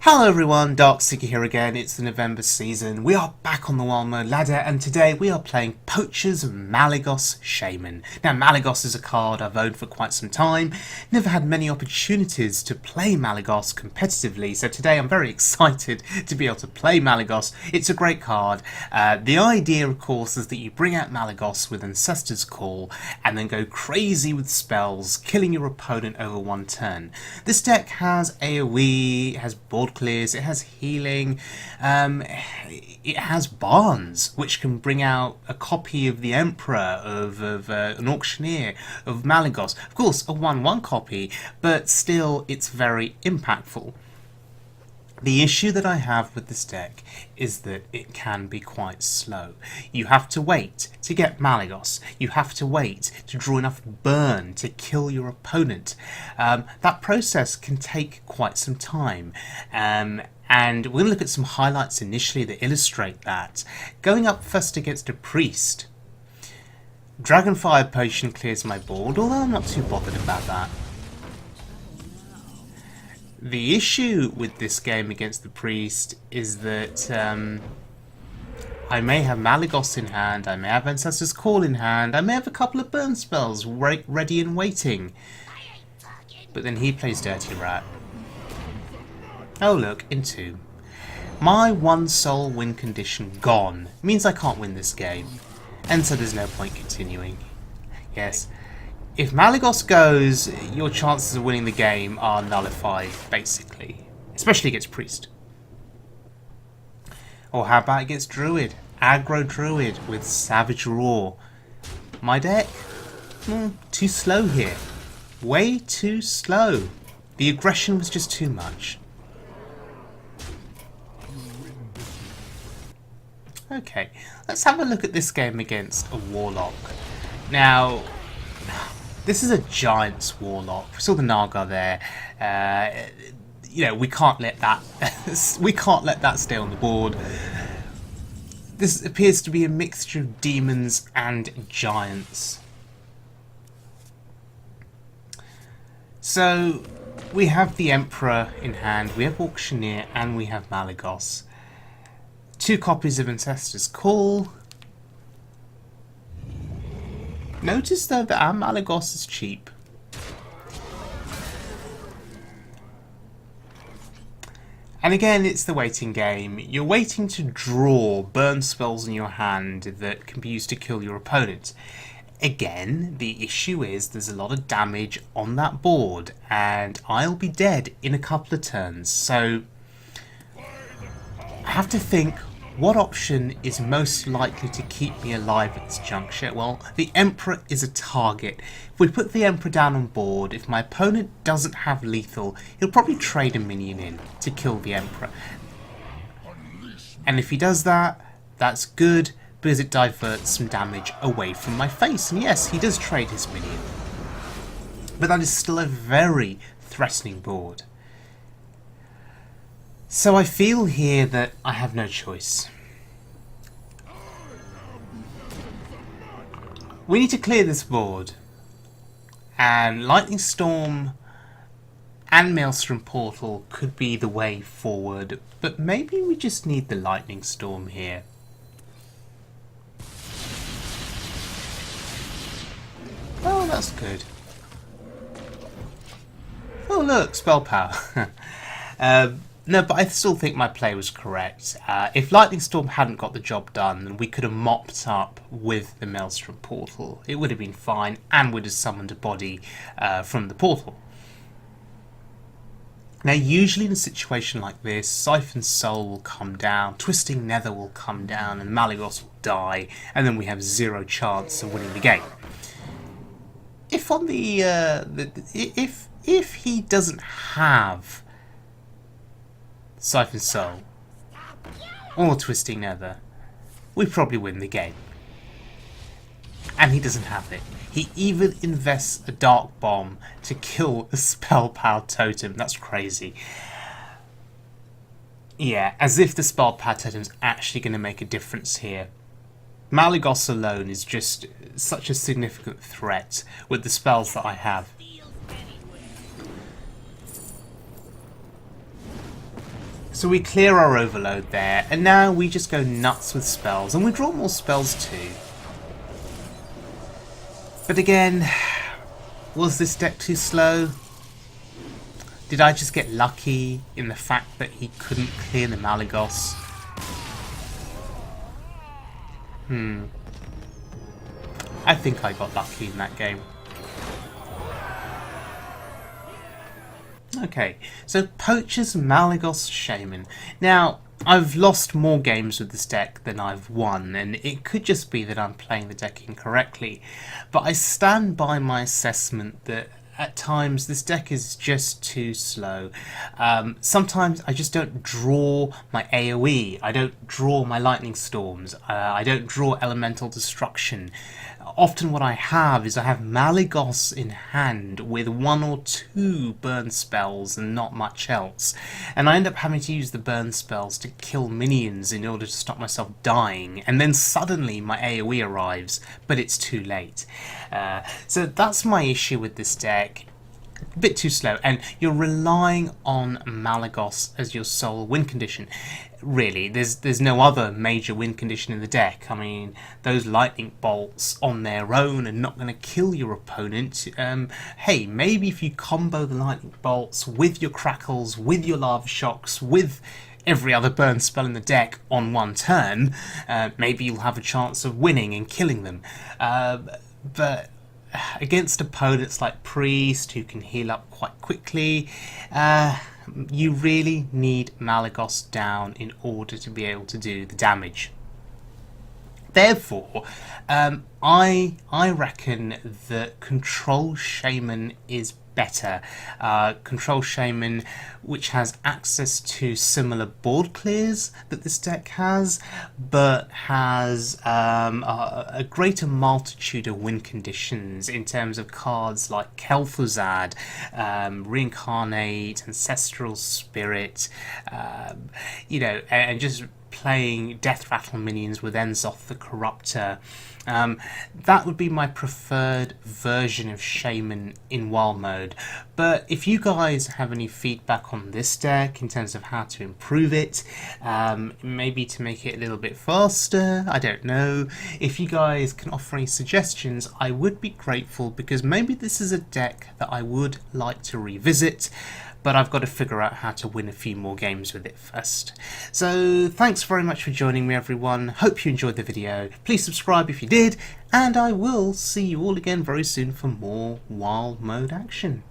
Hello everyone, Darkseeker here again. It's the November season. We are back on the Wild Mode ladder and today we are playing Poach's Malygos Shaman. Now Malygos is a card I've owned for quite some time. Never had many opportunities to play Malygos competitively, so today I'm very excited to be able to play Malygos. It's a great card. The idea of course is that you bring out Malygos with Ancestor's Call and then go crazy with spells, killing your opponent over one turn. This deck has AoE, it has board clears, it has healing, it has barns which can bring out a copy of the Emperor, of an Auctioneer, of Malygos. Of course a 1/1 copy, but still it's very impactful. The issue that I have with this deck is that it can be quite slow. You have to wait to get Malygos. You have to wait to draw enough burn to kill your opponent. That process can take quite some time. And we're going to look at some highlights initially that illustrate that. Going up first against a priest. Dragonfire Potion clears my board, although I'm not too bothered about that. The issue with this game against the priest is that I may have Malygos in hand, I may have Ancestor's Call in hand, I may have a couple of burn spells ready and waiting. But then he plays Dirty Rat. Oh look, Entomb. My one soul win condition gone means I can't win this game. And so there's no point continuing. Yes. If Malygos goes, your chances of winning the game are nullified, basically. Especially against Priest. Or how about against Druid? Aggro Druid with Savage Roar. My deck? Too slow here. Way too slow. The aggression was just too much. Okay, let's have a look at this game against a Warlock. Now, this is a Giant's Warlock. We saw the Naga there. You know, we can't let that stay on the board. This appears to be a mixture of demons and giants. So we have the Emperor in hand, we have Auctioneer, and we have Malygos. 2 copies of Ancestor's Call. Notice though that our Malygos is cheap. And again, it's the waiting game. You're waiting to draw burn spells in your hand that can be used to kill your opponent. Again, the issue is there's a lot of damage on that board and I'll be dead in a couple of turns. So I have to think, what option is most likely to keep me alive at this juncture? Well, the Emperor is a target. If we put the Emperor down on board, if my opponent doesn't have lethal, he'll probably trade a minion in to kill the Emperor. And if he does that, that's good, because it diverts some damage away from my face. And yes, he does trade his minion. But that is still a very threatening board. So I feel here that I have no choice. We need to clear this board. And Lightning Storm and Maelstrom Portal could be the way forward. But maybe we just need the Lightning Storm here. Oh, that's good. Oh look, spell power. No, but I still think my play was correct. If Lightning Storm hadn't got the job done, then we could have mopped up with the Maelstrom Portal. It would have been fine, and would have summoned a body from the portal. Now, usually in a situation like this, Siphon Soul will come down, Twisting Nether will come down, and Malygos will die, and then we have 0 chance of winning the game. If on if he doesn't have Siphon Soul or Twisting Nether, we probably win the game. And he doesn't have it. He even invests a Dark Bomb to kill a Spell Power Totem. That's crazy. Yeah, as if the Spell Power Totem is actually going to make a difference here. Malygos alone is just such a significant threat with the spells that I have. So we clear our overload there, and now we just go nuts with spells, and we draw more spells too. But again, was this deck too slow? Did I just get lucky in the fact that he couldn't clear the Malygos? I think I got lucky in that game. Okay, so Poach's Malygos Shaman. Now, I've lost more games with this deck than I've won, and it could just be that I'm playing the deck incorrectly. But I stand by my assessment that at times this deck is just too slow. Sometimes I just don't draw my AoE, I don't draw my lightning storms, I don't draw elemental destruction. Often what I have is I have Malygos in hand with 1 or 2 burn spells and not much else. And I end up having to use the burn spells to kill minions in order to stop myself dying. And then suddenly my AoE arrives, but it's too late. So that's my issue with this deck. A bit too slow, and you're relying on Malygos as your sole win condition. Really, there's no other major win condition in the deck. I mean, those lightning bolts on their own are not going to kill your opponent. Hey, maybe if you combo the lightning bolts with your crackles, with your lava shocks, with every other burn spell in the deck on one turn, maybe you'll have a chance of winning and killing them. But against opponents like Priest, who can heal up quite quickly, you really need Malygos down in order to be able to do the damage. Therefore, I reckon that Control Shaman is better. Control Shaman, which has access to similar board clears that this deck has, but has a greater multitude of win conditions in terms of cards like Kel'Thuzad, Reincarnate, Ancestral Spirit, you know, and just playing Death Rattle minions with Enzoth the Corruptor. That would be my preferred version of Shaman in wild mode. But if you guys have any feedback on this deck in terms of how to improve it, maybe to make it a little bit faster, I don't know. If you guys can offer any suggestions, I would be grateful, because maybe this is a deck that I would like to revisit. But I've got to figure out how to win a few more games with it first. So thanks very much for joining me, everyone. Hope you enjoyed the video. Please subscribe if you did, and I will see you all again very soon for more wild mode action.